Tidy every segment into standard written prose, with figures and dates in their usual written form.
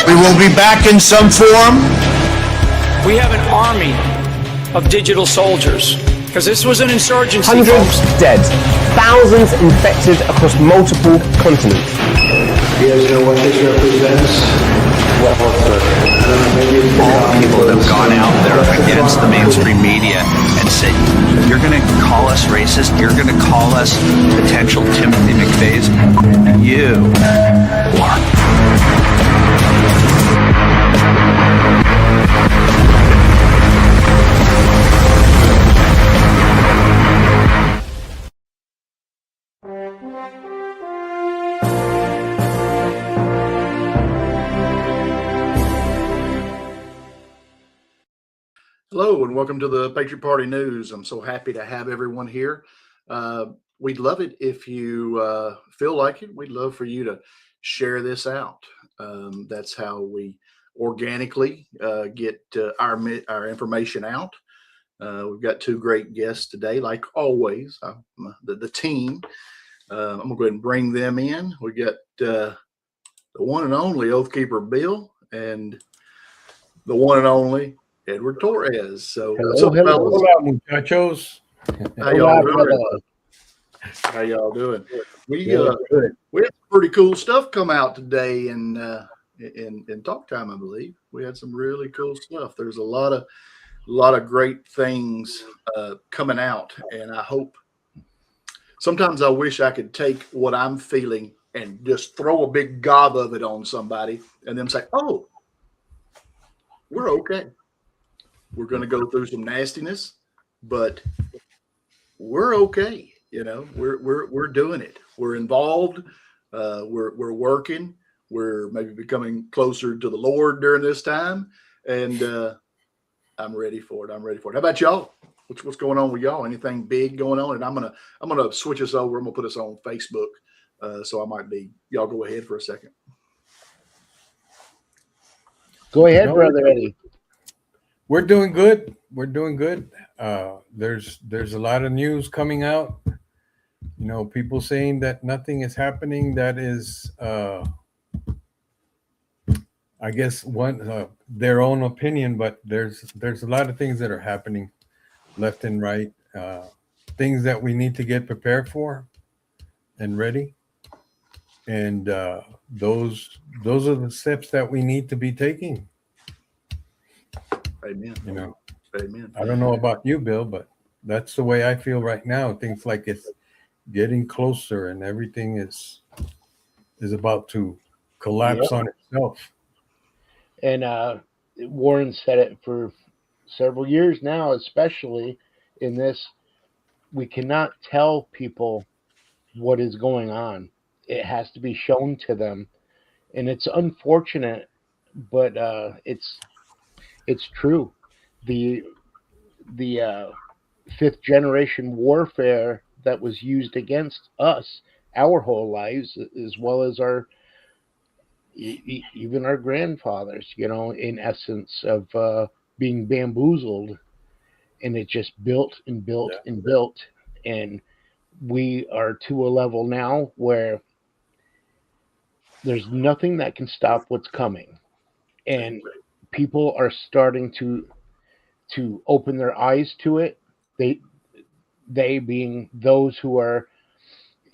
We will be back in some form. We have an army of digital soldiers because this was an insurgency. Hundreds dead, thousands infected across multiple continents. You guys know what this represents? All people that have gone out there against the mainstream media and said, you're going to call us racist, you're going to call us potential Timothy McVeighs, you are. Hello and welcome to the Patriot Party News. I'm so happy to have everyone here. We'd love it if you feel like it. We'd love for you to share this out. That's how we organically get our information out. We've got two great guests today, like always. The team. I'm gonna go ahead and bring them in. We got the one and only Oathkeeper Bill and the one and only Edward Torres. So, Hola, muchachos. How y'all doing? How y'all doing? We had some pretty cool stuff come out today in Talk Time, I believe. We had some really cool stuff. There's a lot of great things coming out, and I hope. Sometimes I wish I could take what I'm feeling and just throw a big gob of it on somebody, and then say, "Oh, we're okay. We're going to go through some nastiness, but we're okay. You know, we're doing it. We're involved. We're working. We're maybe becoming closer to the Lord during this time, and I'm ready for it. How about y'all? What's going on with y'all? Anything big going on? And I'm gonna switch us over. I'm gonna put us on Facebook. So I might be. Y'all go ahead for a second. Go ahead, brother Eddie. We're doing good. There's a lot of news coming out. You know, people saying that nothing is happening. That is, I guess, their own opinion. But there's a lot of things that are happening, left and right. Things that we need to get prepared for and ready. And those are the steps that we need to be taking. Amen. You know, amen. I don't know about you, Bill, but that's the way I feel right now. Things like it's getting closer and everything is about to collapse on itself. And Warren said it for several years now, especially in this. We cannot tell people what is going on. It has to be shown to them. And it's unfortunate, but it's true. The fifth generation warfare that was used against us our whole lives, as well as our even our grandfathers, you know, in essence of being bamboozled, and it just built and built and built, and we are to a level now where there's nothing that can stop what's coming, and people are starting to open their eyes to it. They being those who are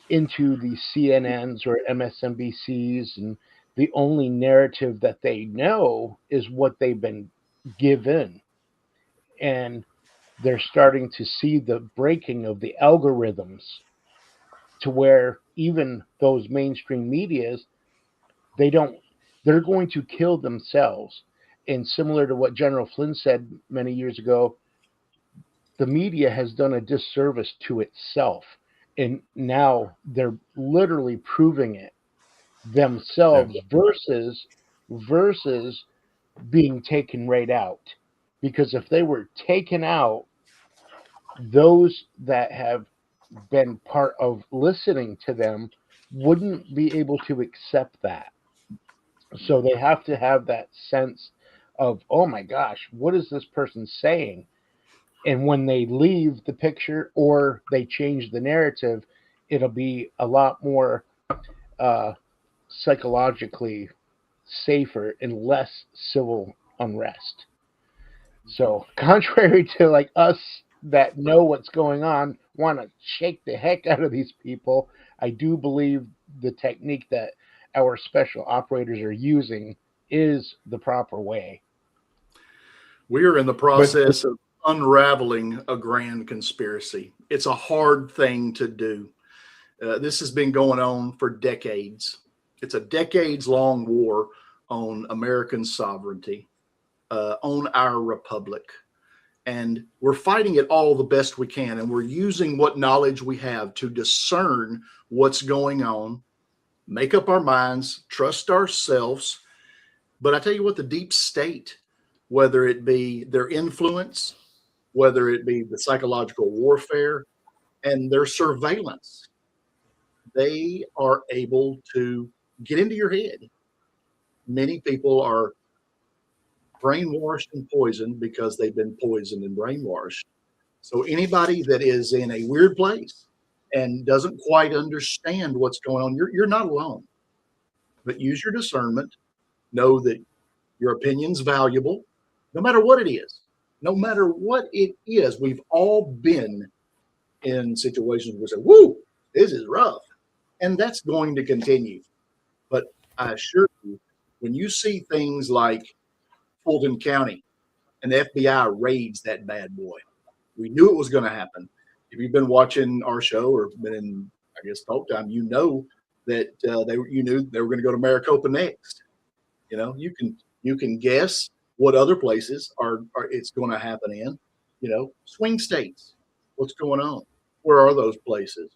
into the CNNs or MSNBCs, and the only narrative that they know is what they've been given. And they're starting to see the breaking of the algorithms to where even those mainstream medias, they're going to kill themselves. And similar to what General Flynn said many years ago, the media has done a disservice to itself. And now they're literally proving it themselves versus being taken right out. Because if they were taken out, those that have been part of listening to them wouldn't be able to accept that. So they have to have that sense of, oh my gosh, what is this person saying? And when they leave the picture or they change the narrative, it'll be a lot more psychologically safer and less civil unrest. So, contrary to like us that know what's going on, want to shake the heck out of these people, I do believe the technique that our special operators are using is the proper way. We are in the process of unraveling a grand conspiracy. It's a hard thing to do. This has been going on for decades. It's a decades-long war on American sovereignty, on our republic. And we're fighting it all the best we can. And we're using what knowledge we have to discern what's going on, make up our minds, trust ourselves. But I tell you what, the deep state, whether it be their influence, whether it be the psychological warfare and their surveillance, they are able to get into your head. Many people are brainwashed and poisoned because they've been poisoned and brainwashed. So anybody that is in a weird place and doesn't quite understand what's going on, you're not alone. But use your discernment. Know that your opinion's valuable, no matter what it is. No matter what it is, we've all been in situations where we say, whoo, this is rough. And that's going to continue. But I assure you, when you see things like Fulton County and the FBI raids that bad boy, we knew it was going to happen. If you've been watching our show or been in, I guess, Talk Time, you know that you knew they were going to go to Maricopa next. You know, you can guess what other places are it's going to happen in. You know, swing states. What's going on? Where are those places?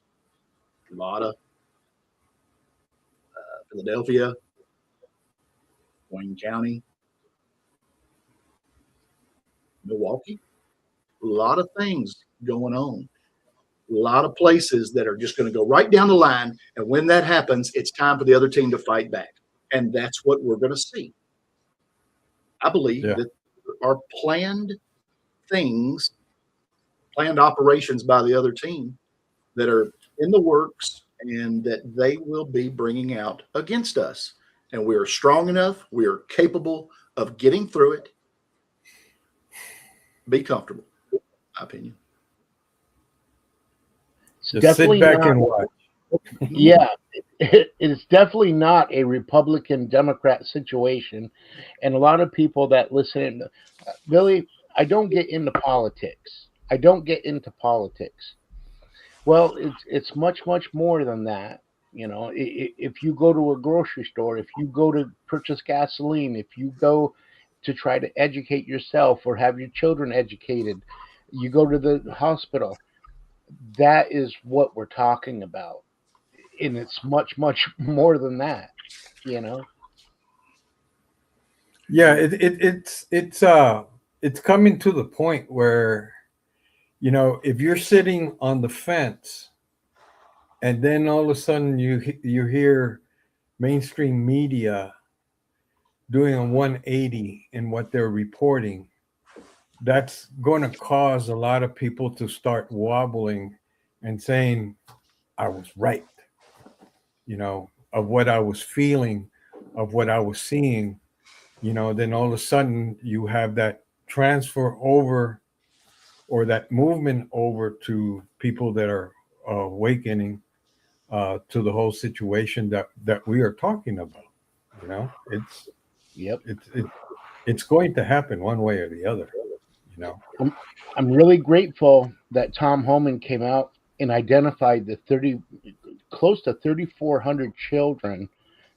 Nevada, Philadelphia, Wayne County, Milwaukee. A lot of things going on. A lot of places that are just going to go right down the line. And when that happens, it's time for the other team to fight back. And that's what we're going to see. I believe that there are planned things, planned operations by the other team that are in the works and that they will be bringing out against us. And we are strong enough, we are capable of getting through it. Be comfortable, in my opinion. Just sit back and watch. Yeah, it's definitely not a Republican Democrat situation. And a lot of people that listen, Billy, I don't get into politics. I don't get into politics. Well, it's much more than that. You know, if you go to a grocery store, if you go to purchase gasoline, if you go to try to educate yourself or have your children educated, you go to the hospital, that is what we're talking about. And it's much more than that, you know. Yeah, it's coming to the point where, you know, if you're sitting on the fence and then all of a sudden you hear mainstream media doing a 180 in what they're reporting, that's going to cause a lot of people to start wobbling and saying, I was right, you know, of what I was feeling, of what I was seeing, you know. Then all of a sudden you have that transfer over or that movement over to people that are awakening to the whole situation that we are talking about. You know, it's going to happen one way or the other. You know, I'm really grateful that Tom Homan came out and identified the close to 3,400 children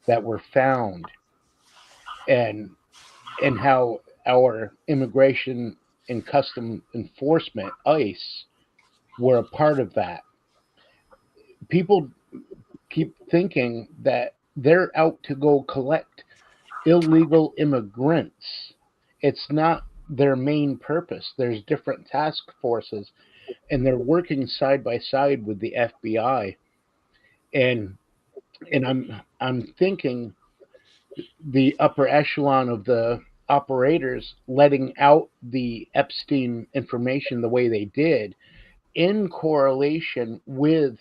that were found, and how our immigration and custom enforcement, ICE, were a part of that. People keep thinking that they're out to go collect illegal immigrants. It's not their main purpose. There's different task forces, and they're working side by side with the FBI. And I'm thinking the upper echelon of the operators letting out the Epstein information the way they did, in correlation with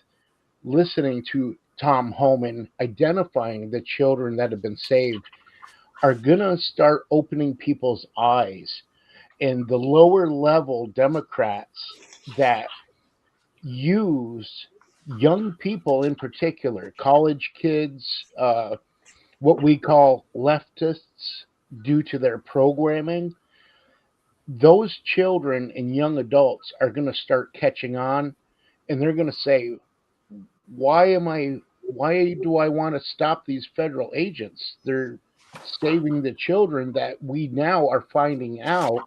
listening to Tom Homan identifying the children that have been saved, are going to start opening people's eyes. And the lower level Democrats that use young people in particular, college kids, what we call leftists, due to their programming, those children and young adults are going to start catching on, and they're going to say, why do I want to stop these federal agents? They're saving the children that we now are finding out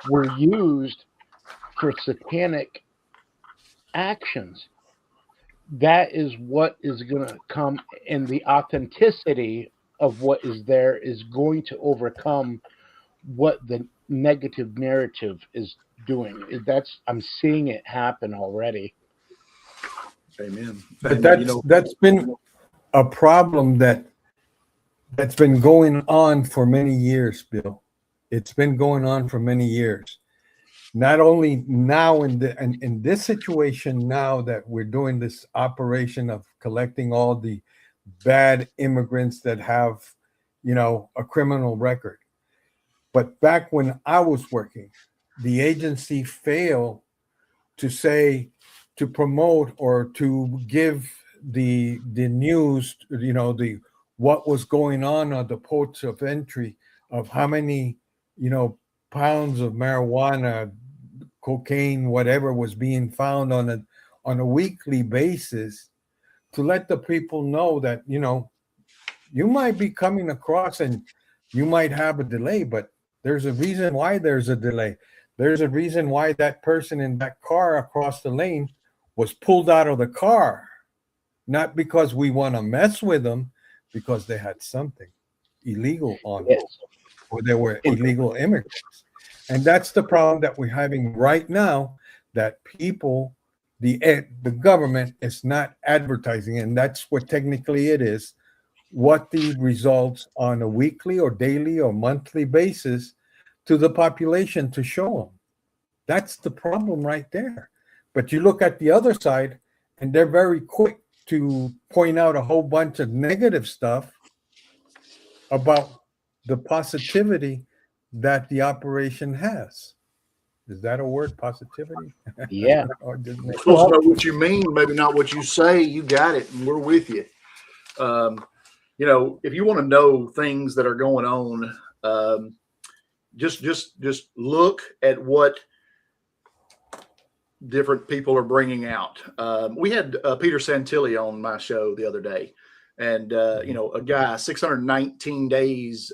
were used for satanic actions. That is what is going to come, and the authenticity of what is there is going to overcome what the negative narrative is doing. I'm seeing it happen already. Amen. But And, that's been a problem that's been going on for many years, Bill. It's been going on for many years. Not only now in this situation now that we're doing this operation of collecting all the bad immigrants that have, a criminal record. But back when I was working, the agency failed to promote or to give the news, the what was going on the ports of entry of how many, pounds of marijuana, cocaine, whatever was being found on a weekly basis, to let the people know that, you might be coming across and you might have a delay, but there's a reason why there's a delay. There's a reason why that person in that car across the lane was pulled out of the car, not because we want to mess with them, because they had something illegal on them, or they were illegal immigrants. And that's the problem that we're having right now, that people, the government is not advertising, and that's what technically it is, what the results on a weekly or daily or monthly basis to the population to show them. That's the problem right there. But you look at the other side, and they're very quick to point out a whole bunch of negative stuff about the positivity that the operation has. Is that a word, positivity? Yeah. We're supposed to know what you mean, maybe not what you say. You got it, and we're with you. If you want to know things that are going on, just look at what different people are bringing out. We had Peter Santilli on my show the other day, and a guy 619 days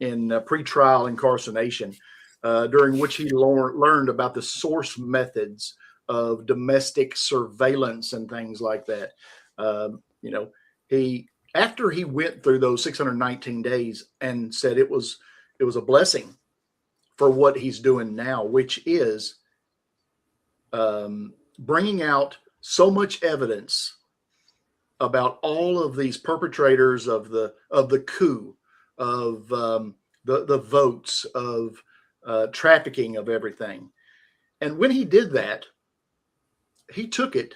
in pretrial incarceration, during which he learned about the source methods of domestic surveillance and things like that. After he went through those 619 days and said it was a blessing for what he's doing now, which is bringing out so much evidence about all of these perpetrators of the coup, of the votes, of trafficking of everything. And when he did that, he took it,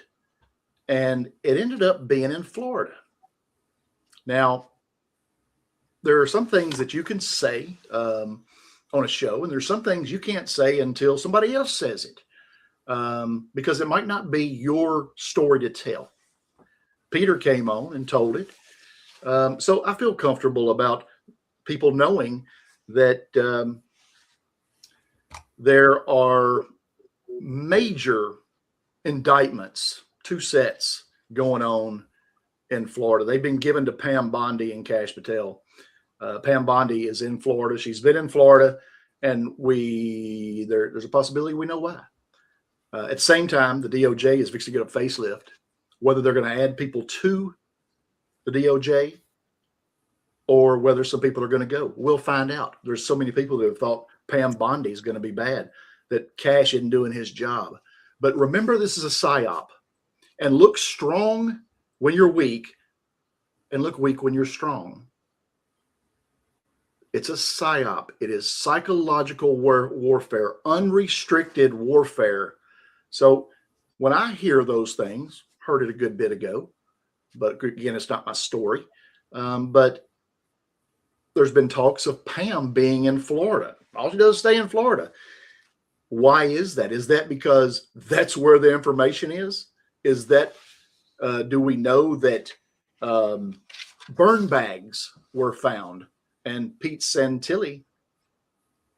and it ended up being in Florida. Now, there are some things that you can say on a show, and there's some things you can't say until somebody else says it, because it might not be your story to tell. Peter came on and told it. So I feel comfortable about people knowing that there are major indictments, 2 sets going on in Florida. They've been given to Pam Bondi and Cash Patel. Pam Bondi is in Florida. She's been in Florida, and there's a possibility we know why. At the same time, the DOJ is fixing to get a facelift. Whether they're going to add people to the DOJ or whether some people are going to go, we'll find out. There's so many people that have thought Pam Bondi is going to be bad, that Cash isn't doing his job. But remember, this is a psyop. And look strong when you're weak, and look weak when you're strong. It's a psyop. It is psychological warfare, unrestricted warfare. So when I hear those things, heard it a good bit ago, but again, it's not my story. But there's been talks of Pam being in Florida. All she does is stay in Florida. Why is that? Is that because that's where the information is? Is that, do we know that burn bags were found and Pete Santilli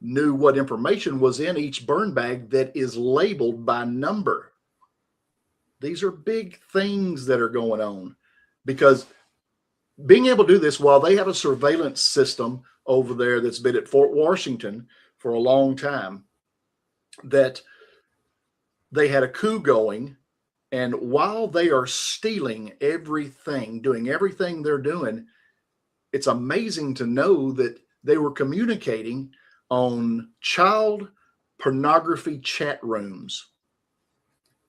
knew what information was in each burn bag that is labeled by number? These are big things that are going on, because being able to do this while they have a surveillance system over there that's been at Fort Washington for a long time, that they had a coup going, and while they are stealing everything, doing everything they're doing, it's amazing to know that they were communicating on child pornography chat rooms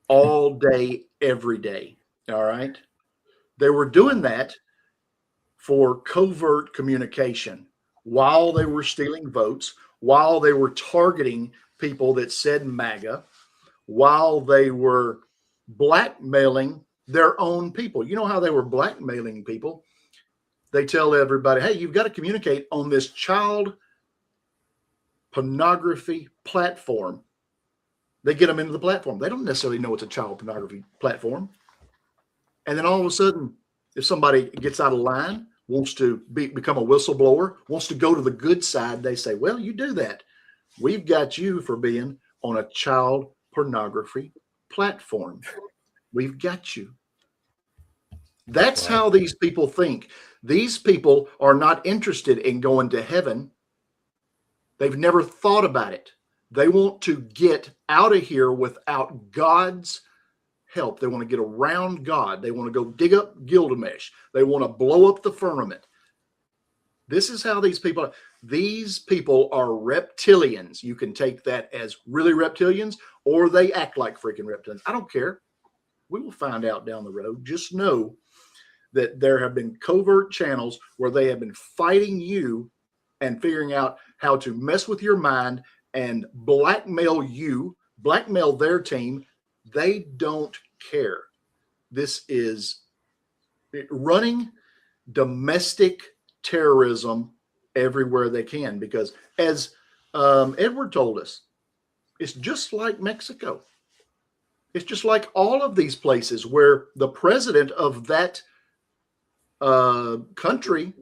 all day, every day. All right. They were doing that for covert communication while they were stealing votes, while they were targeting people that said MAGA, while they were blackmailing their own people. You know how they were blackmailing people? They tell everybody, hey, you've got to communicate on this child pornography platform. They get them into the platform. They don't necessarily know it's a child pornography platform. And then all of a sudden, if somebody gets out of line, wants to become a whistleblower, wants to go to the good side, they say, well, you do that. We've got you for being on a child pornography platform. We've got you. That's how these people think. These people are not interested in going to heaven. They've never thought about it. They want to get out of here without God's help. They want to get around God. They want to go dig up Gilgamesh. They want to blow up the firmament. This is how these people are reptilians. You can take that as really reptilians, or they act like freaking reptilians. I don't care. We will find out down the road. Just know that there have been covert channels where they have been fighting you and figuring out how to mess with your mind and blackmail you, blackmail their team. They don't care. This is running domestic terrorism everywhere they can, because as Edward told us, it's just like Mexico. It's just like all of these places where the president of that country,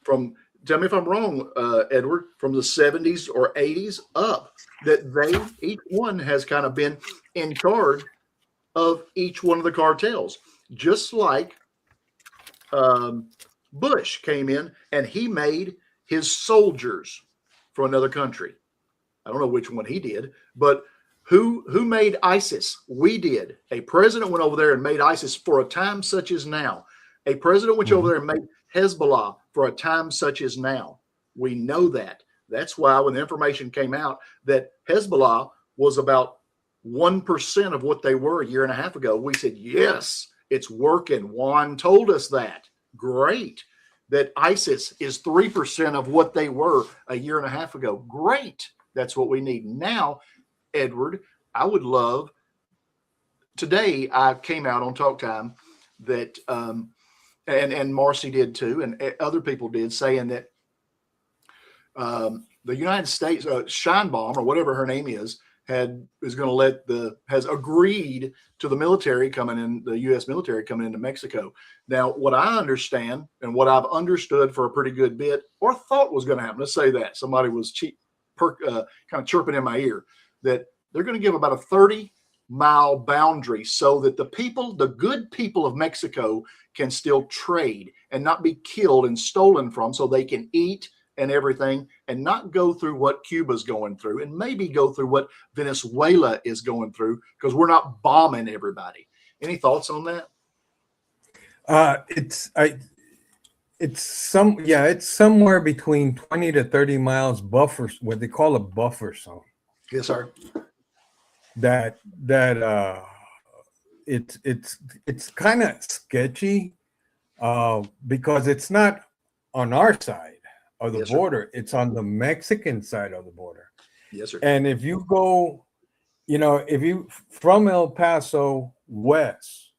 from, tell me if I'm wrong, Edward, from the 70s or 80s up, that each one has kind of been in charge of each one of the cartels. Just like Bush came in and he made his soldiers for another country. I don't know which one he did, but who made ISIS? We did. A president went over there and made ISIS for a time such as now. A president went over there and made Hezbollah for a time such as now. We know that. That's why when the information came out that Hezbollah was about 1% of what they were a year and a half ago, we said, yes, it's working. Juan told us that. Great. That ISIS is 3% of what they were a year and a half ago. Great. That's what we need. Now, Edward, I would love, today I came out on Talk Time that, and Marcy did too, and other people did, saying that the United States, Scheinbaum, or whatever her name is going to has agreed to the military coming in, the U.S. military coming into Mexico. Now, what I understand and what I've understood for a pretty good bit, or thought was going to happen, let's say that somebody was kind of chirping in my ear, that they're going to give about a 30-mile boundary so that the good people of Mexico can still trade and not be killed and stolen from, so they can eat and everything, and not go through what Cuba's going through, and maybe go through what Venezuela is going through, because we're not bombing everybody. Any thoughts on that? It's somewhere between 20 to 30 miles buffer, what they call a buffer zone. Yes, sir. It's kind of sketchy because it's not on our side of the border. It's on the Mexican side of the border. Yes, sir. And if you go, if you from El Paso west,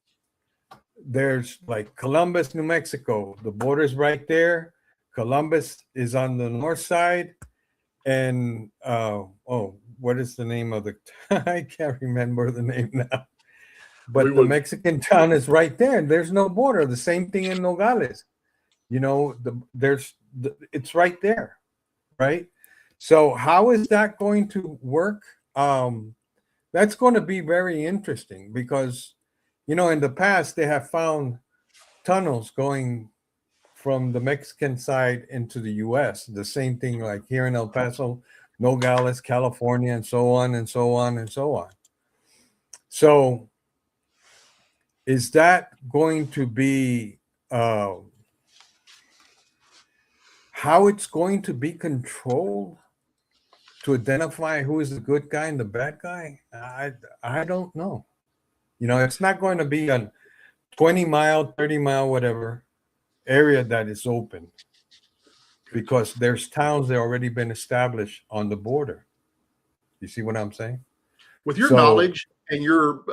there's like Columbus, New Mexico. The border's right there. Columbus is on the north side, and what is the name of the? I can't remember the name now. But the Mexican town is right there, and there's no border. The same thing in Nogales. You know, it's right there, right? So how is that going to work? That's going to be very interesting because, you know, in the past they have found tunnels going from the Mexican side into the U.S. The same thing like here in El Paso, Nogales, California, and so on and so on and so on. So is that going to be how it's going to be controlled to identify who is the good guy and the bad guy? I don't know. You know, it's not going to be a 20-mile, 30-mile, whatever area that is open because there's towns that already been established on the border. You see what I'm saying? With your knowledge and your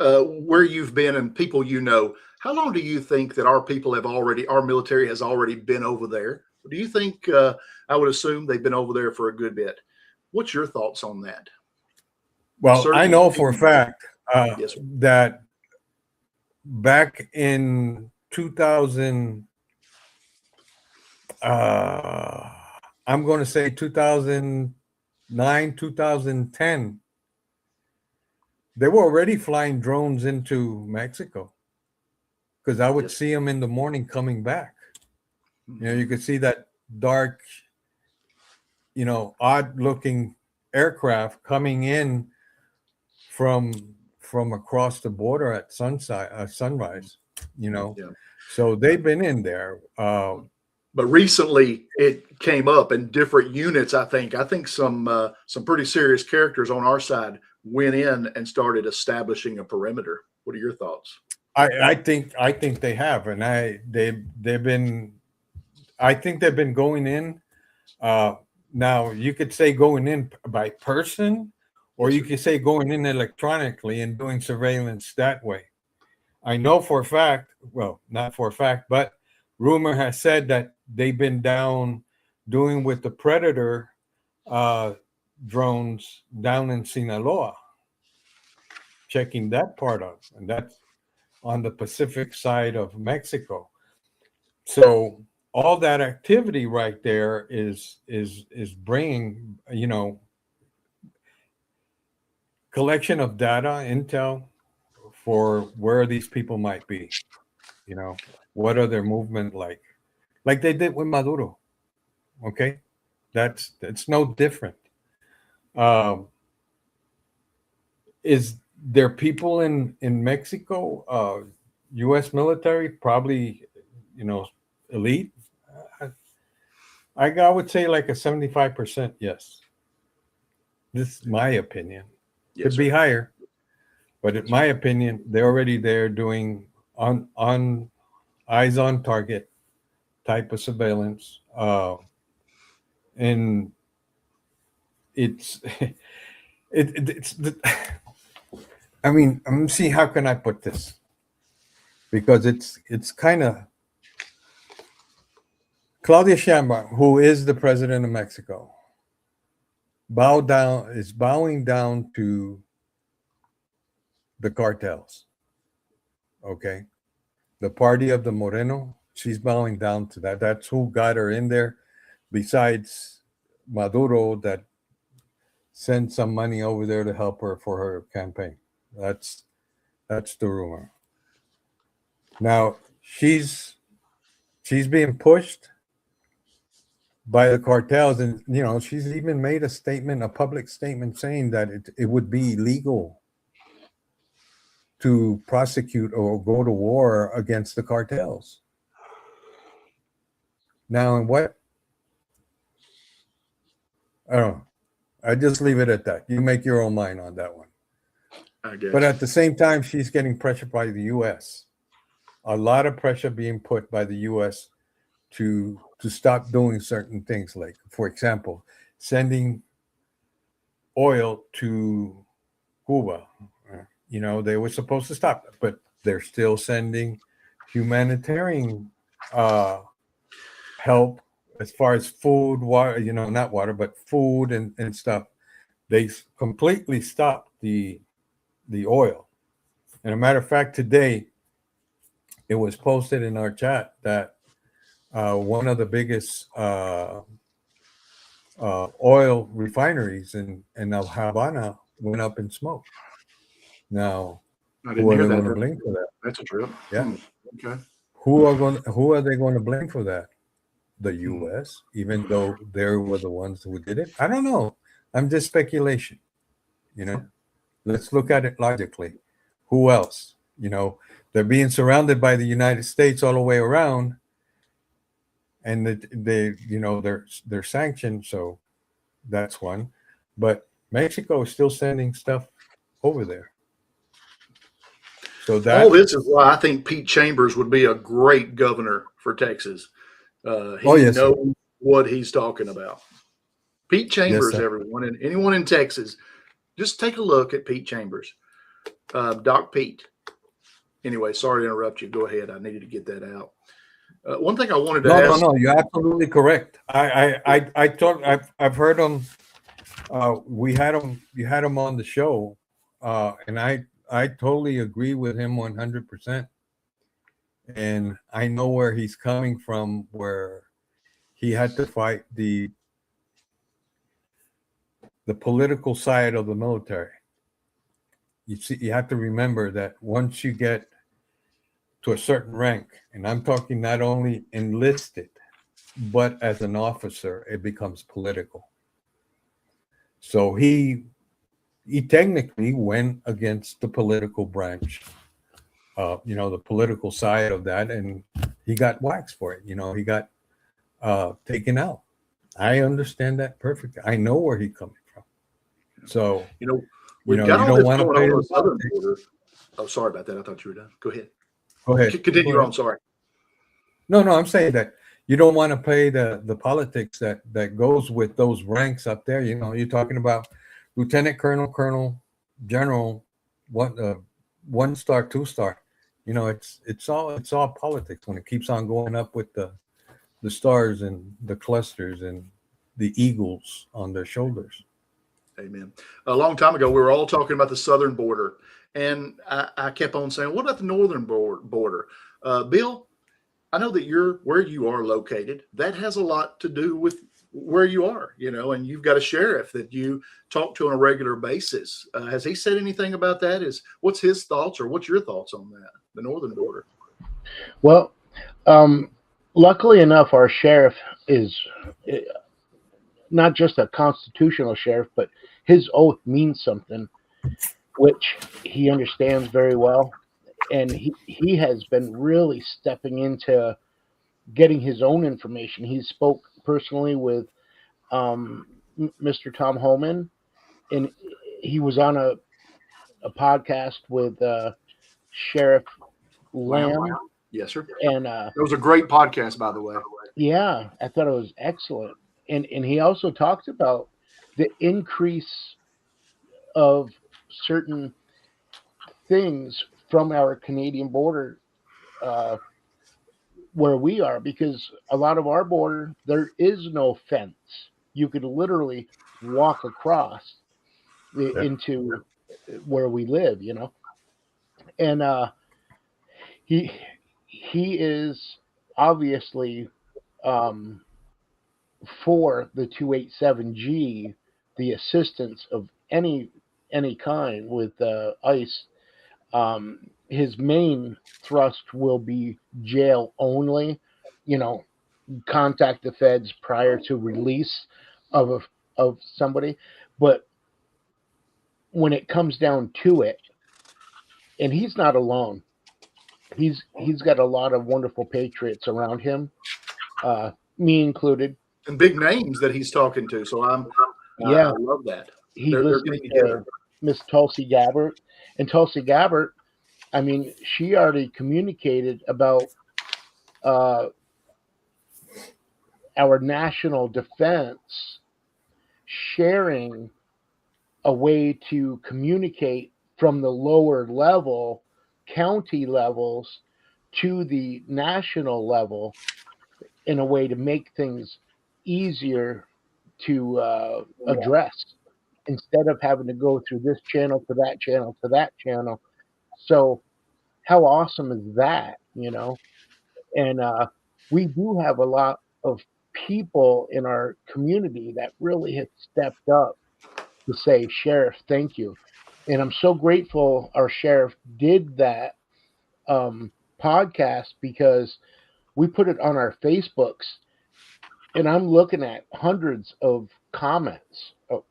where you've been and people you know, how long do you think that our military has already been over there? Do you think, I would assume they've been over there for a good bit. What's your thoughts on that? Well, Certainly, I know for a fact yes, that back in 2000, I'm going to say 2009, 2010, they were already flying drones into Mexico because I would see them in the morning coming back. You know, you could see that dark, you know, odd looking aircraft coming in from across the border at sunrise, you know. So they've been in there. But recently it came up in different units. I think some pretty serious characters on our side went in and started establishing a perimeter. What are your thoughts? I think they have, and they've been. I think they've been going in. Now you could say going in by person, or you could say going in electronically and doing surveillance that way. I know for a fact, well, not for a fact, but rumor has said that they've been down doing with the Predator drones down in Sinaloa, checking that part of, and that's on the Pacific side of Mexico. So all that activity right there is bringing, you know, collection of data, intel for where these people might be. You know, what are their movement like they did with Maduro. Okay, it's no different. Is there people in Mexico, U.S. military, probably, you know, elite? I would say like a 75% yes. This is my opinion. Could be higher, but in my opinion, they're already there doing on eyes on target type of surveillance, and it's it's I mean, I'm see how can I put this, because it's kind of Claudia Sheinbaum, who is the president of Mexico, is bowing down to the cartels. Okay, the party of the Moreno, she's bowing down to that. That's who got her in there, besides Maduro, that sent some money over there to help her for her campaign. That's the rumor. Now she's being pushed by the cartels, and you know, she's even made a public statement saying that it would be illegal to prosecute or go to war against the cartels. Now, and what? I don't know. I just leave it at that. You make your own mind on that one. I guess. But at the same time, she's getting pressure by the U.S. A lot of pressure being put by the U.S. to stop doing certain things, like, for example, sending oil to Cuba. You know, they were supposed to stop it, but they're still sending humanitarian help as far as food, water, not water, but food and stuff. They completely stopped the oil. And a matter of fact, today it was posted in our chat that one of the biggest oil refineries in El Havana went up in smoke. Now, I who didn't are hear they going that. to blame for that? That's a trip. Yeah. Okay. Who are they going to blame for that? The U.S., even though they were the ones who did it? I don't know. I'm just speculation. Let's look at it logically. Who else? They're being surrounded by the United States all the way around, and they're sanctioned. So that's one. But Mexico is still sending stuff over there. So All this is why I think Pete Chambers would be a great governor for Texas. He knows what he's talking about. Pete Chambers, everyone, and anyone in Texas, just take a look at Pete Chambers. Doc Pete. Anyway, sorry to interrupt you. Go ahead. I needed to get that out. One thing I wanted to ask. No, you're absolutely correct. I thought I've heard him. You had him on the show, and I totally agree with him 100%. And I know where he's coming from, where he had to fight the political side of the military. You have to remember that once you get to a certain rank, and I'm talking not only enlisted, but as an officer, it becomes political. So he technically went against the political branch, the political side of that, and he got waxed for it. He got taken out. I understand that perfectly. I know where he's coming from. So we've got all this going on the southern border. Oh, sorry about that. I thought you were done. Go ahead. Go ahead. Continue on. Sorry. No, I'm saying that you don't want to play the politics that goes with those ranks up there. You're talking about lieutenant colonel, general, 1 star, 2 star. It's all politics when it keeps on going up with the stars and the clusters and the eagles on their shoulders. Amen. A long time ago, we were all talking about the southern border, and I kept on saying, "What about the northern border?" Bill, I know that where you are located. That has a lot to do with where you are, and you've got a sheriff that you talk to on a regular basis. Has he said anything about that? What's his thoughts, or what's your thoughts on that, the northern border? Well, luckily enough, our sheriff is not just a constitutional sheriff, but his oath means something, which he understands very well. And he has been really stepping into getting his own information. He spoke personally with Mr. Tom Homan, and he was on a podcast with Sheriff Lamb. Yes, sir. And it was a great podcast, by the way. Yeah, I thought it was excellent. And he also talked about the increase of certain things from our Canadian border where we are, because a lot of our border, there is no fence. You could literally walk across into where we live, and he is obviously for the 287G, the assistance of any kind with ICE. His main thrust will be jail only, contact the feds prior to release of somebody. But when it comes down to it, and he's not alone, he's got a lot of wonderful patriots around him, me included, and big names that he's talking to. So I love that. He listened to Miss Tulsi Gabbard, and Tulsi Gabbard, I mean, she already communicated about our national defense sharing a way to communicate from the lower level, county levels, to the national level in a way to make things easier to address instead of having to go through this channel to that channel to that channel. So how awesome is that, And we do have a lot of people in our community that really have stepped up to say, Sheriff, thank you. And I'm so grateful our sheriff did that podcast, because we put it on our Facebooks, and I'm looking at hundreds of comments. Oh,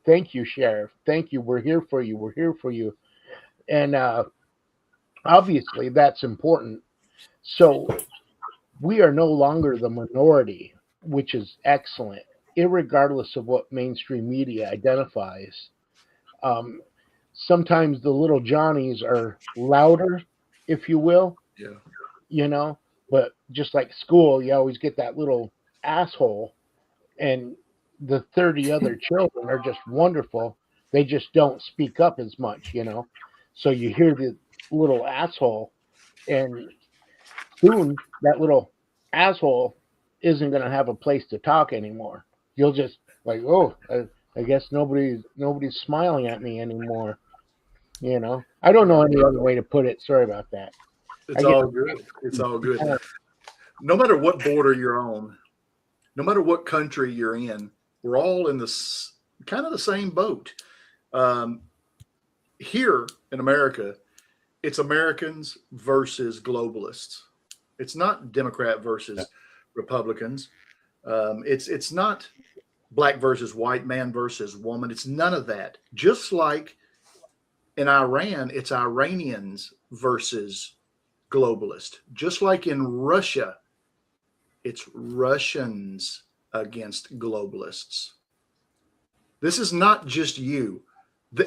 thank you, Sheriff. Thank you. We're here for you. We're here for you. And obviously, that's important. So we are no longer the minority, which is excellent, irregardless of what mainstream media identifies. Um, Sometimes the little Johnnies are louder, if you will, Yeah. but just like school, you always get that little asshole, and the 30 other children are just wonderful. They just don't speak up as much. So you hear the little asshole, and soon that little asshole isn't going to have a place to talk anymore. You'll just like, oh, I guess nobody's smiling at me anymore. I don't know any other way to put it. Sorry about that. It's all good. It's all good. No matter what border you're on, no matter what country you're in, we're all in this kind of the same boat. Here in America, it's Americans versus globalists. It's not Democrat versus Republicans. It's not black versus white, man versus woman. It's none of that. Just like in Iran, it's Iranians versus globalists. Just like in Russia, it's Russians against globalists. This is not just you.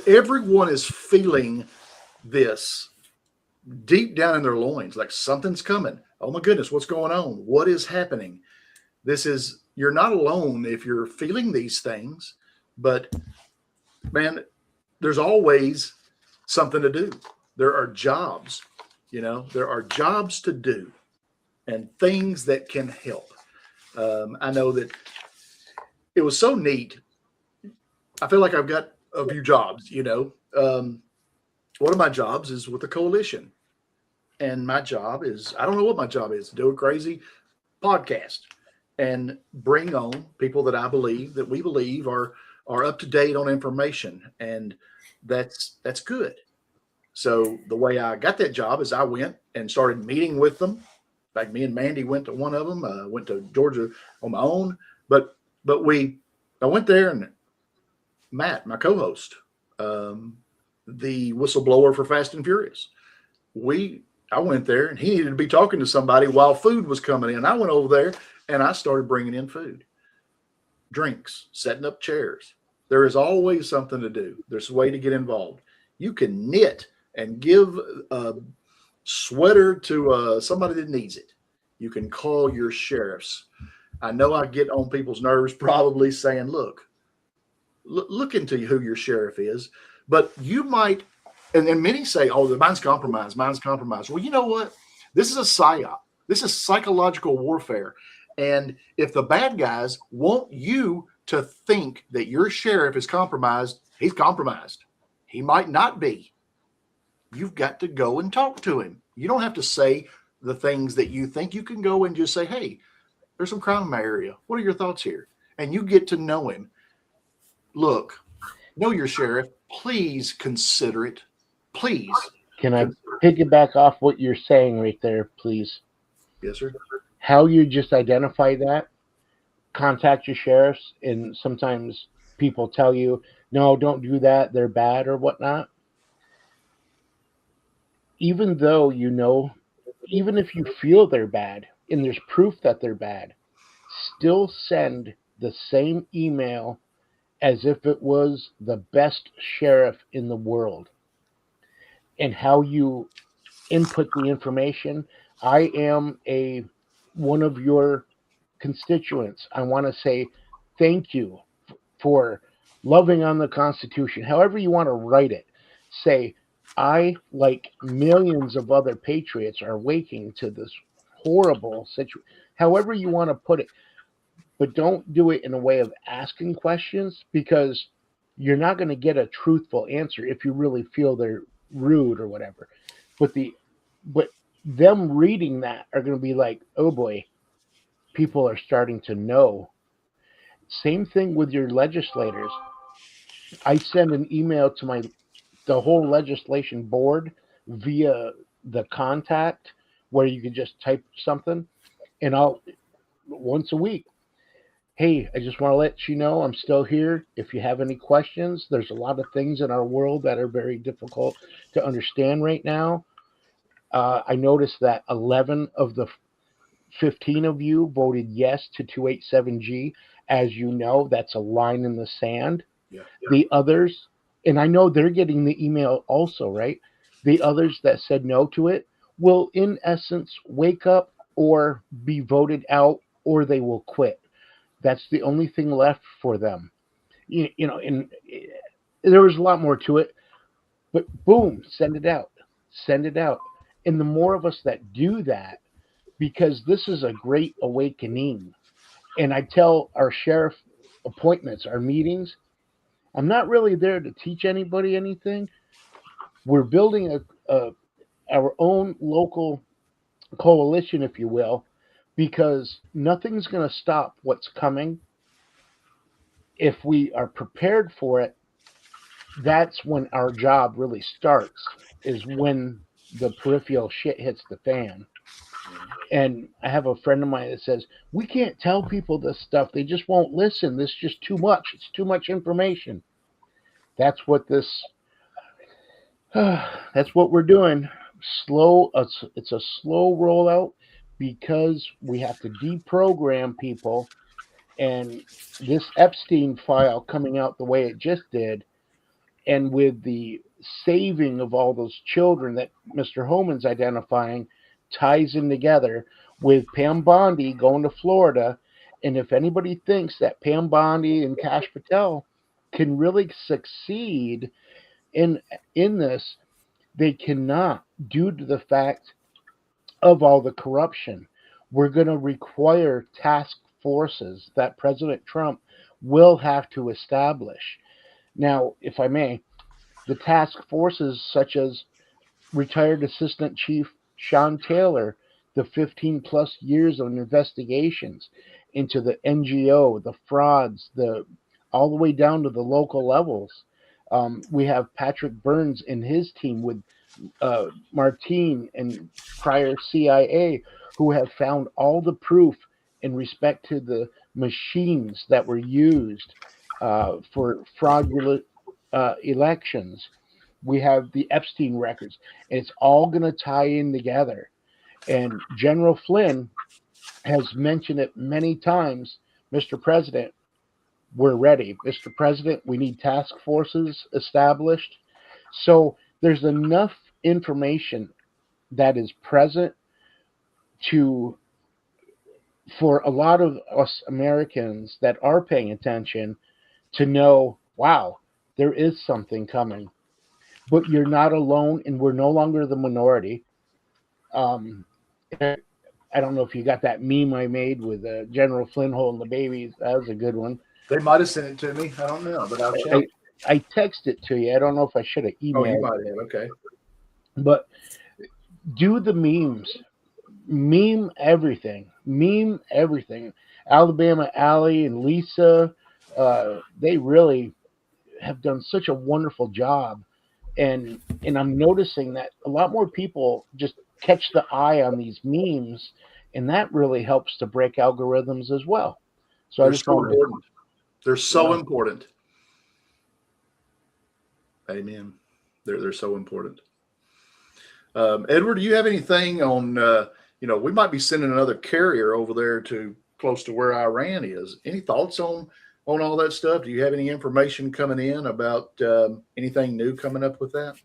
Everyone is feeling this deep down in their loins, like something's coming. Oh my goodness, what's going on? What is happening? You're not alone if you're feeling these things, but man, there's always something to do. There are jobs, there are jobs to do and things that can help. I know that it was so neat. I feel like I've got a few jobs, one of my jobs is with the coalition, and my job is, I don't know what my job is, do a crazy podcast and bring on people that we believe are up to date on information. And that's good. So the way I got that job is I went and started meeting with them. In fact, me and Mandy went to one of them. Went to Georgia on my own, but I went there, and Matt, my co-host, the whistleblower for Fast and Furious, I went there, and he needed to be talking to somebody while food was coming in. I went over there and I started bringing in food, drinks, setting up chairs. There is always something to do. There's a way to get involved. You can knit and give a sweater to somebody that needs it. You can call your sheriffs. I know I get on people's nerves probably saying, look into who your sheriff is, but you might, and many say, oh, mine's compromised. Well, you know what? This is a psyop. This is psychological warfare. And if the bad guys want you to think that your sheriff is compromised, he's compromised. He might not be. You've got to go and talk to him. You don't have to say the things that you think. You can go and just say, hey, there's some crime in my area. What are your thoughts here? And you get to know him. Look, know your sheriff. Please consider it. Please. Can I piggyback off what you're saying right there, please? Yes, sir. How you just identify that, contact your sheriffs, and sometimes people tell you, no, don't do that, they're bad or whatnot. Even though even if you feel they're bad and there's proof that they're bad, still send the same email as if it was the best sheriff in the world. And how you input the information. I am one of your constituents. I want to say thank you for loving on the Constitution. However you want to write it, say, I, like millions of other patriots, are waking to this horrible situation. However you want to put it, but don't do it in a way of asking questions, because you're not going to get a truthful answer if you really feel they're rude or whatever. But them reading that are going to be like, oh boy, people are starting to know. Same thing with your legislators. I send an email to the whole legislation board via the contact, where you can just type something, and I'll once a week, hey, I just want to let you know I'm still here. If you have any questions, there's a lot of things in our world that are very difficult to understand right now. I noticed that 11 of the 15 of you voted yes to 287G. As you know, that's a line in the sand. Yeah. The others, and I know they're getting the email also, right? The others that said no to it will, in essence, wake up or be voted out, or they will quit. That's the only thing left for them. And there was a lot more to it, but boom, send it out. Send it out. And the more of us that do that, because this is a great awakening. And I tell our sheriff appointments, our meetings, I'm not really there to teach anybody anything. We're building our own local coalition, if you will, because nothing's going to stop what's coming. If we are prepared for it, that's when our job really starts, is when the peripheral shit hits the fan. And I have a friend of mine that says, we can't tell people this stuff. They just won't listen. This is just too much. It's too much information. That's what that's what we're doing. It's a slow rollout, because we have to deprogram people. And this Epstein file coming out the way it just did, and with the saving of all those children that Mr. Homan's identifying, ties in together with Pam Bondi going to Florida. And if anybody thinks that Pam Bondi and Kash Patel can really succeed in this, they cannot, due to the fact of all the corruption. We're going to require task forces that President Trump will have to establish. Now, if I may, the task forces such as retired Assistant Chief Sean Taylor, the 15 plus years of investigations into the NGO, the frauds, all the way down to the local levels. We have Patrick Burns and his team with Martine and prior CIA, who have found all the proof in respect to the machines that were used for fraudulent elections. We have the Epstein records, and it's all going to tie in together. And General Flynn has mentioned it many times. Mr. President, we're ready. Mr. President, we need task forces established. So there's enough information that is present for a lot of us Americans that are paying attention to know, wow, there is something coming. But you're not alone, and we're no longer the minority. I don't know if you got that meme I made with General Flynn holding the babies. That was a good one. They might have sent it to me. I don't know, but I'll check. I texted it to you. I don't know if I should have emailed. Oh, you might have. Okay. But do the memes. Meme everything. Meme everything. Alabama Allie and Lisa, they really have done such a wonderful job. And I'm noticing that a lot more people just catch the eye on these memes, and that really helps to break algorithms as well. So They're so important. They're so important. Amen. They're so important. Edward, do you have anything on? We might be sending another carrier over there to close to where Iran is. Any thoughts on all that stuff? Do you have any information coming in about anything new coming up with that?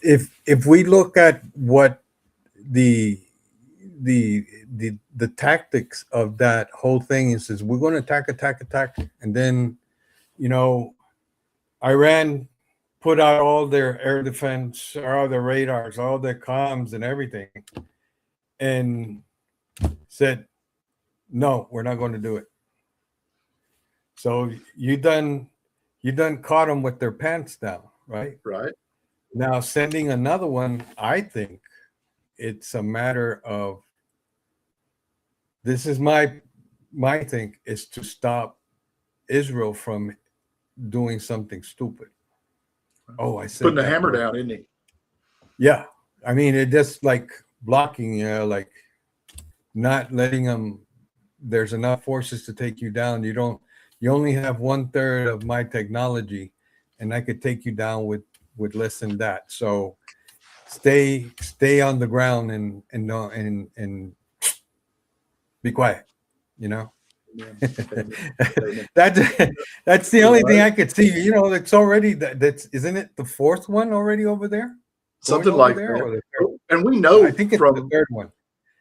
If we look at what the tactics of that whole thing is we're going to attack, and then Iran put out all their air defense, all their radars, all their comms and everything, and said, no, we're not going to do it. So you done caught them with their pants down, right? Right. Now sending another one, I think it's a matter of, this is my thing, is to stop Israel from doing something stupid. Oh, I said Putting the that hammer word. down, isn't he? Yeah, I mean, it just like blocking, like not letting them. There's enough forces to take you down. You only have 1/3 of my technology, and I could take you down with less than that. So stay on the ground and be quiet. You know. That's the only thing I could see. You know, it's already that's isn't it the fourth one already over there? Something Going like over there, that. or the third? And we know I think it's from the third one.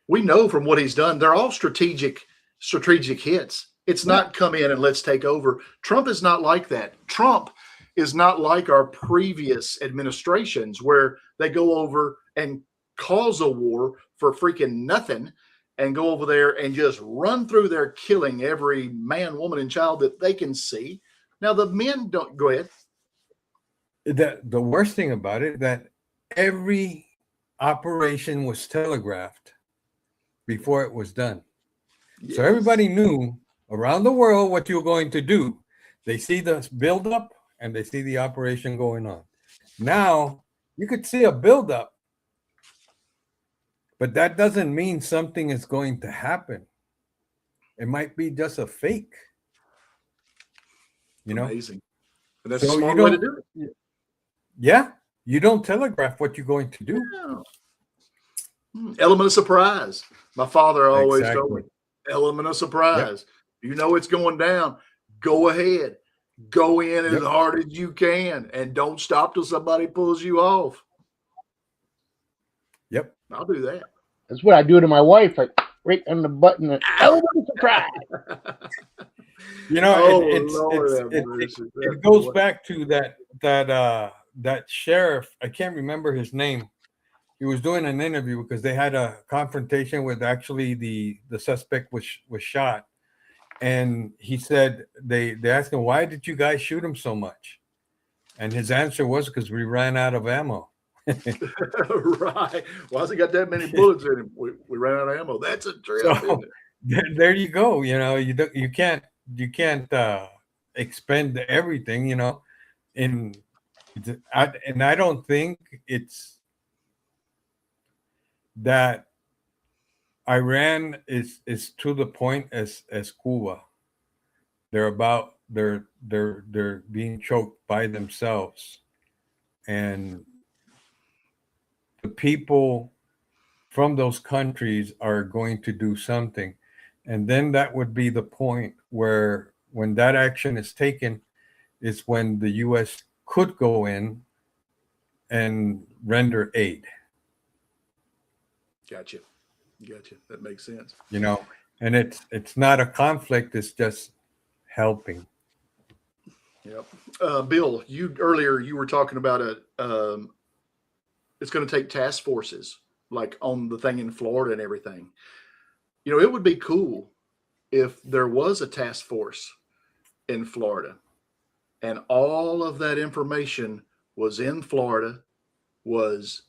we know from what he's done, they're all strategic hits. It's not come in and let's take over. Trump is not like that. Trump is not like our previous administrations where they go over and cause a war for freaking nothing and go over there and just run through there killing every man, woman, and child that they can see. Now the men don't go ahead. The worst thing about it, that every operation was telegraphed before it was done. Yes. So everybody knew around the world what you're going to do. They see the buildup and they see the operation going on. Now you could see a buildup, but that doesn't mean something is going to happen. It might be just a fake. You know, amazing. And that's so a smart way to do it. Yeah, you don't telegraph what you're going to do. Yeah. Element of surprise. My father always told me, Exactly. element of surprise. You know it's going down. Go ahead. Go in as hard as you can and don't stop till somebody pulls you off. Yep. I'll do that. That's what I do to my wife. Like right on the button. Element of surprise. You know, Lord, it goes back to that sheriff. I can't remember his name. He was doing an interview because they had a confrontation with actually the suspect was shot, and he said they asked him, why did you guys shoot him so much, and his answer was because we ran out of ammo. Right. Why has he got that many bullets in him? We ran out of ammo. That's a trip. So, there you go. You know, you can't expend everything. You know, and I don't think it's that Iran is to the point as Cuba. They're being choked by themselves, and the people from those countries are going to do something, and then that would be the point where, when that action is taken, is when the U.S. could go in and render aid. Gotcha. That makes sense. You know, and it's not a conflict, it's just helping. Yep. Bill, earlier you were talking about it's going to take task forces, like on the thing in Florida and everything. You know, it would be cool if there was a task force in Florida and all of that information was in Florida, was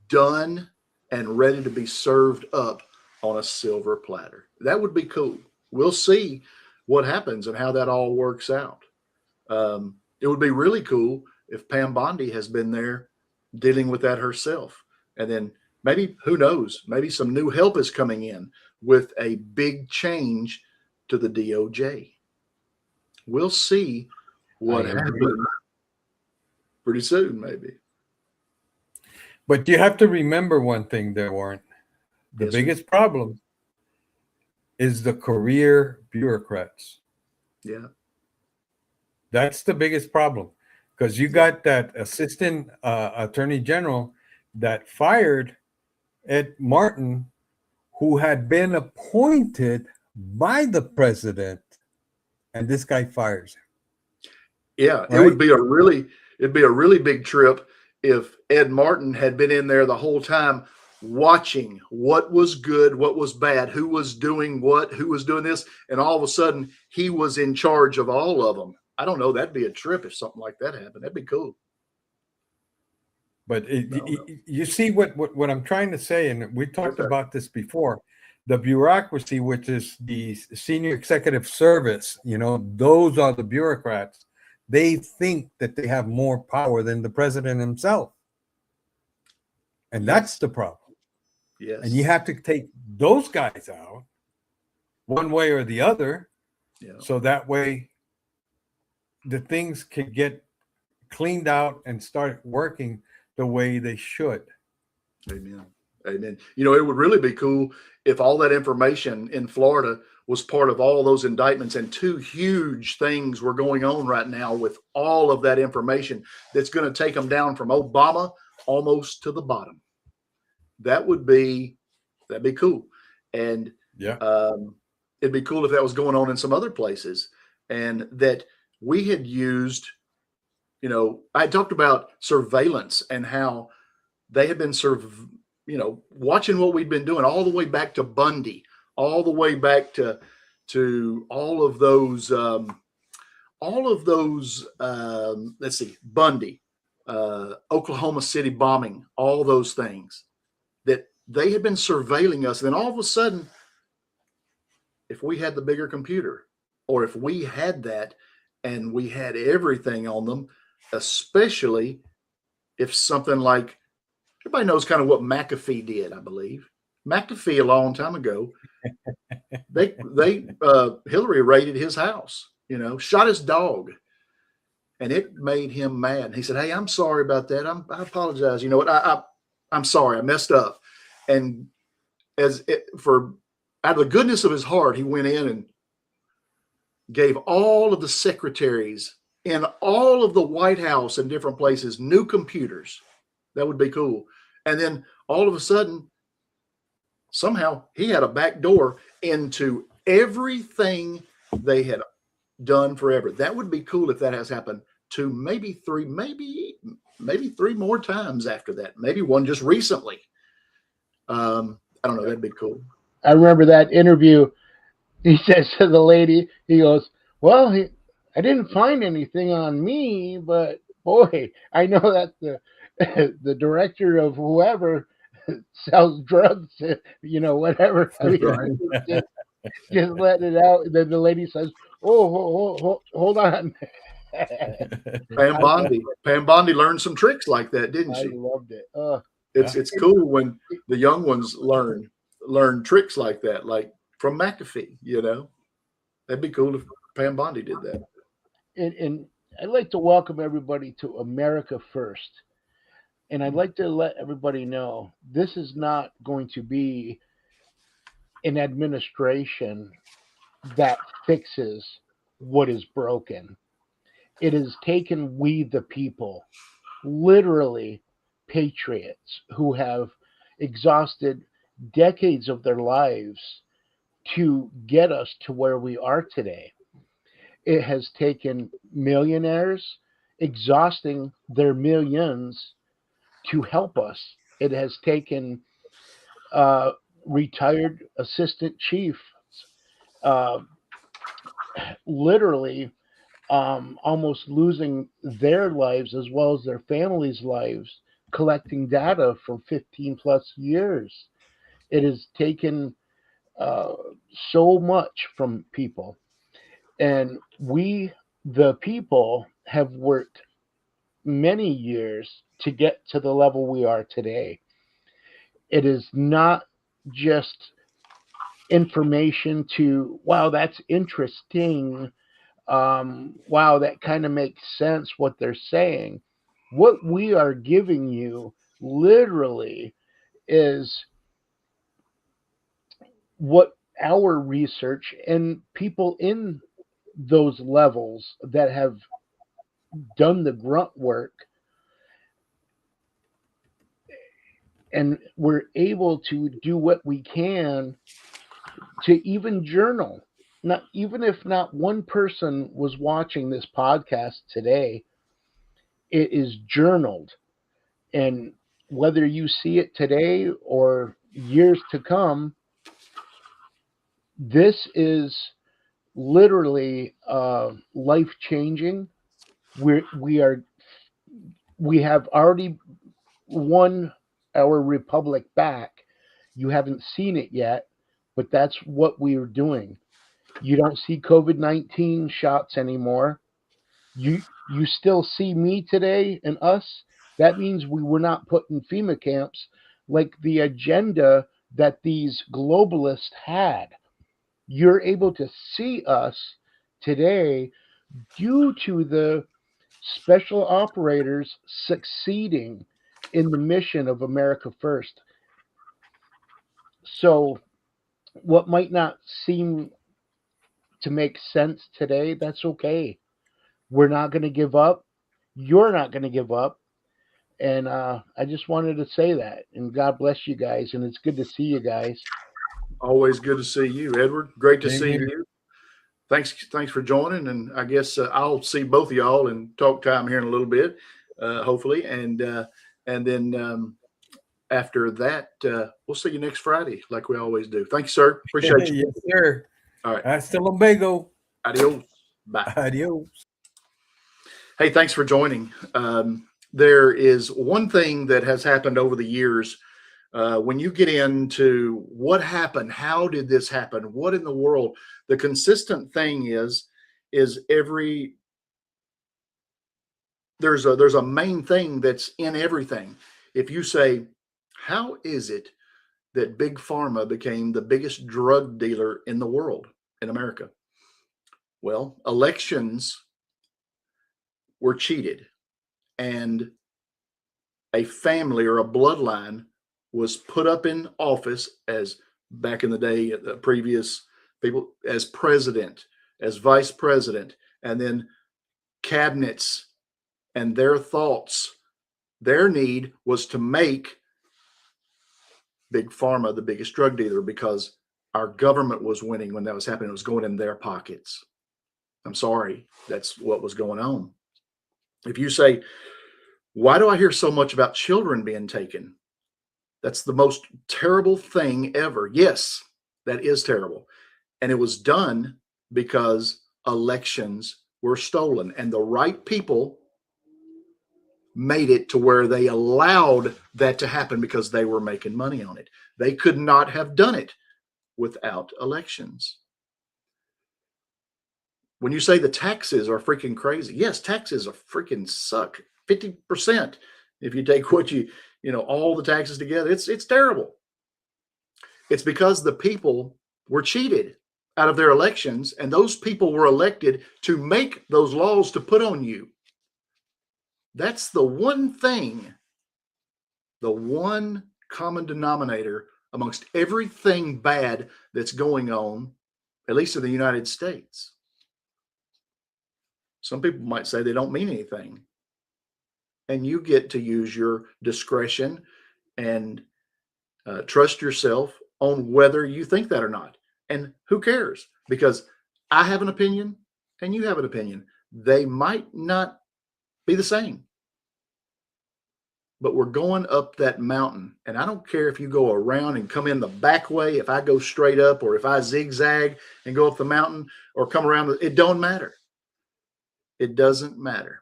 done and ready to be served up on a silver platter. That would be cool. We'll see what happens and how that all works out. It would be really cool if Pam Bondi has been there dealing with that herself. And then maybe, who knows, maybe some new help is coming in with a big change to the DOJ. We'll see what happens pretty soon, maybe. But you have to remember one thing there, Warren. The biggest problem is the career bureaucrats. Yeah. That's the biggest problem, because you got that assistant attorney general that fired Ed Martin, who had been appointed by the president, and this guy fires him. Yeah, right? It'd be a really big trip if Ed Martin had been in there the whole time watching what was good, what was bad, who was doing what, who was doing this, and all of a sudden he was in charge of all of them. I don't know. That'd be a trip if something like that happened. That'd be cool. But you see what I'm trying to say, and we talked about this before. The bureaucracy, which is the senior executive service, those are the bureaucrats. They think that they have more power than the president himself. And that's the problem. Yes. And you have to take those guys out one way or the other. Yeah. So that way the things can get cleaned out and start working the way they should. Amen. Amen. It would really be cool if all that information in Florida was part of all those indictments, and two huge things were going on right now with all of that information that's going to take them down from Obama almost to the bottom. That'd be cool. And it'd be cool if that was going on in some other places, and that we had used, I talked about surveillance and how they had been watching what we'd been doing all the way back to Bundy, all the way back to all of those, let's see, Bundy, Oklahoma City bombing, all those things that they had been surveilling us. And then all of a sudden, if we had the bigger computer, or if we had that and we had everything on them, especially if something like, everybody knows kind of what McAfee did, I believe. McAfee, a long time ago, Hillary raided his house, shot his dog, and it made him mad. And he said, "Hey, I'm sorry about that. I apologize. You know what? I'm sorry. I messed up." And out of the goodness of his heart, he went in and gave all of the secretaries in all of the White House and different places new computers. That would be cool. And then all of a sudden, somehow he had a back door into everything they had done forever. That would be cool if that has happened to maybe three more times after that. Maybe one just recently. I don't know. That'd be cool. I remember that interview. He says to the lady, he goes, "Well, I didn't find anything on me, but boy, I know that the director of whoever sells drugs, whatever." I mean, just let it out. And then the lady says, "Oh, hold on." Pam Bondi learned some tricks like that, didn't she? I loved it. It's cool when the young ones learn tricks like that, like from McAfee. That'd be cool if Pam Bondi did that. And I'd like to welcome everybody to America First. And I'd like to let everybody know this is not going to be an administration that fixes what is broken. It has taken we the people, literally patriots who have exhausted decades of their lives to get us to where we are today. It has taken millionaires exhausting their millions to help us. It has taken retired assistant chiefs literally almost losing their lives as well as their families' lives collecting data for 15 plus years. It has taken so much from people. And we, the people, have worked many years to get to the level we are today. It is not just information to, wow, that's interesting. Wow, that kind of makes sense what they're saying. What we are giving you literally is what our research and people in those levels that have done the grunt work, and we're able to do what we can to even journal. Not even if not one person was watching this podcast today, it is journaled. And whether you see it today or years to come, this is literally life changing. We have already won our republic back. You haven't seen it yet, but that's what we are doing. You don't see COVID-19 shots anymore. You still see me today and us. That means we were not put in FEMA camps like the agenda that these globalists had. You're able to see us today due to the special operators succeeding in the mission of America First. So, what might not seem to make sense today, that's okay. We're not going to give up. You're not going to give up. And I just wanted to say that. And God bless you guys. And it's good to see you guys. Always good to see you, Edward. Great to Same see here. you. Thanks for joining. And I guess I'll see both of y'all in talk time here in a little bit, hopefully. And then after that, we'll see you next Friday, like we always do. Thank you, sir. Appreciate you. Yes, sir. All right. Hasta luego. Adios. Bye. Adios. Hey, thanks for joining. There is one thing that has happened over the years. When you get into what happened, how did this happen? What in the world? The consistent thing is there's a main thing that's in everything. If you say, how is it that Big Pharma became the biggest drug dealer in the world, in America? Well, elections were cheated, and a family or a bloodline was put up in office as back in the day, the previous people, as president, as vice president, and then cabinets, and their thoughts, their need was to make Big Pharma the biggest drug dealer because our government was winning when that was happening. It was going in their pockets. I'm sorry, that's what was going on. If you say, why do I hear so much about children being taken? That's the most terrible thing ever. Yes, that is terrible. And it was done because elections were stolen, and the right people made it to where they allowed that to happen because they were making money on it. They could not have done it without elections. When you say the taxes are freaking crazy, yes, taxes are freaking suck. 50% if you take what all the taxes together, it's terrible. It's because the people were cheated out of their elections, and those people were elected to make those laws to put on you. That's the one thing, the one common denominator amongst everything bad that's going on, at least in the United States. Some people might say they don't mean anything. And you get to use your discretion and trust yourself on whether you think that or not. And who cares? Because I have an opinion and you have an opinion. They might not be the same. But we're going up that mountain. And I don't care if you go around and come in the back way, if I go straight up, or if I zigzag and go up the mountain or come around. It don't matter. It doesn't matter.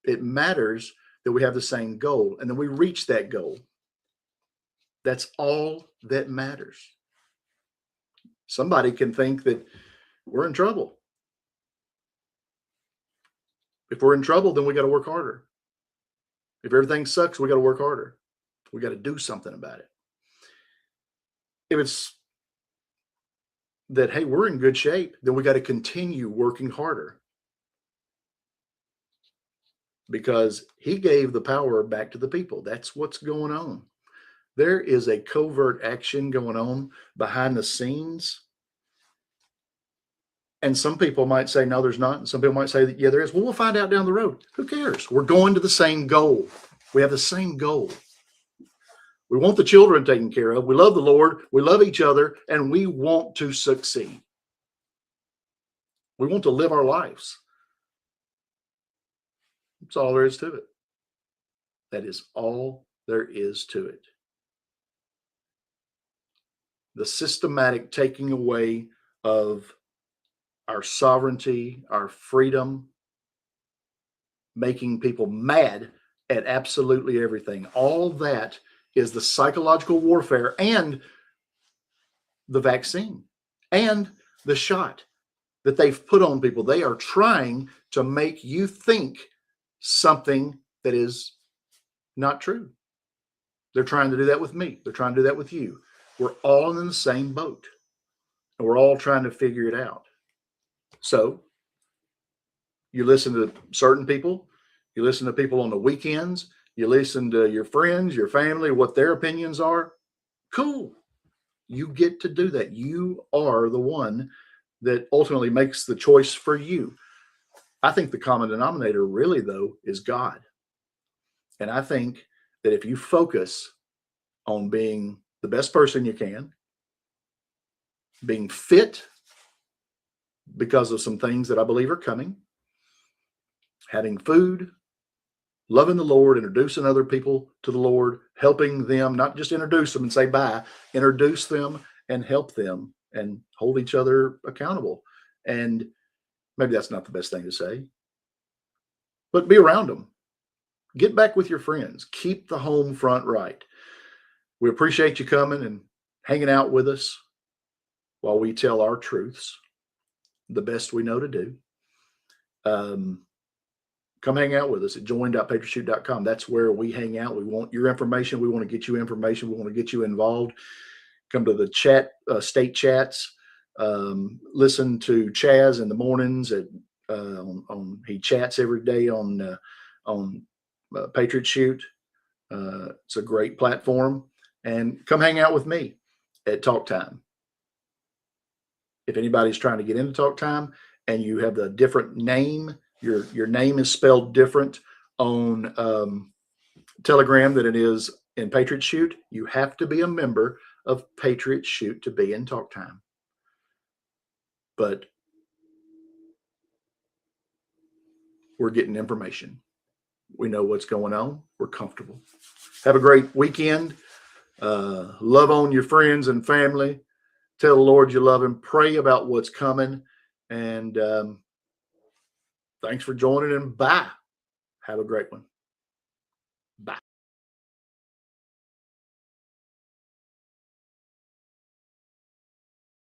It matters that we have the same goal and then we reach that goal. That's all that matters. Somebody can think that we're in trouble. If we're in trouble, then we got to work harder. If everything sucks, we got to work harder. We got to do something about it. If it's that, hey, we're in good shape, then we got to continue working harder. Because he gave the power back to the people. That's what's going on. There is a covert action going on behind the scenes. And some people might say, no, there's not. And some people might say that, yeah, there is. Well, we'll find out down the road. Who cares? We're going to the same goal. We have the same goal. We want the children taken care of. We love the Lord. We love each other. And we want to succeed. We want to live our lives. That's all there is to it. That is all there is to it. The systematic taking away of our sovereignty, our freedom, making people mad at absolutely everything. All that is the psychological warfare and the vaccine and the shot that they've put on people. They are trying to make you think something that is not true. They're trying to do that with me. They're trying to do that with you. We're all in the same boat, and we're all trying to figure it out. So you listen to certain people, you listen to people on the weekends, you listen to your friends, your family, what their opinions are. Cool. You get to do that. You are the one that ultimately makes the choice for you. I think the common denominator really, though, is God. And I think that if you focus on being the best person you can, being fit because of some things that I believe are coming, having food, loving the Lord, introducing other people to the Lord, helping them, not just introduce them and say bye, introduce them and help them and hold each other accountable. And maybe that's not the best thing to say, but be around them. Get back with your friends. Keep the home front right. We appreciate you coming and hanging out with us while we tell our truths the best we know to do. Come hang out with us at join.patriotshoot.com. That's where we hang out. We want your information. We want to get you information. We want to get you involved. Come to the chat, state chats. Listen to Chaz in the mornings. He chats every day on Patriot Shoot. It's a great platform. And come hang out with me at Talk Time. If anybody's trying to get into Talk Time and you have the different name, your name is spelled different on Telegram than it is in Patriot Shoot, you have to be a member of Patriot Shoot to be in Talk Time. But we're getting information. We know what's going on. We're comfortable. Have a great weekend. Love on your friends and family. Tell the Lord you love him. Pray about what's coming. And thanks for joining, and bye. Have a great one. Bye.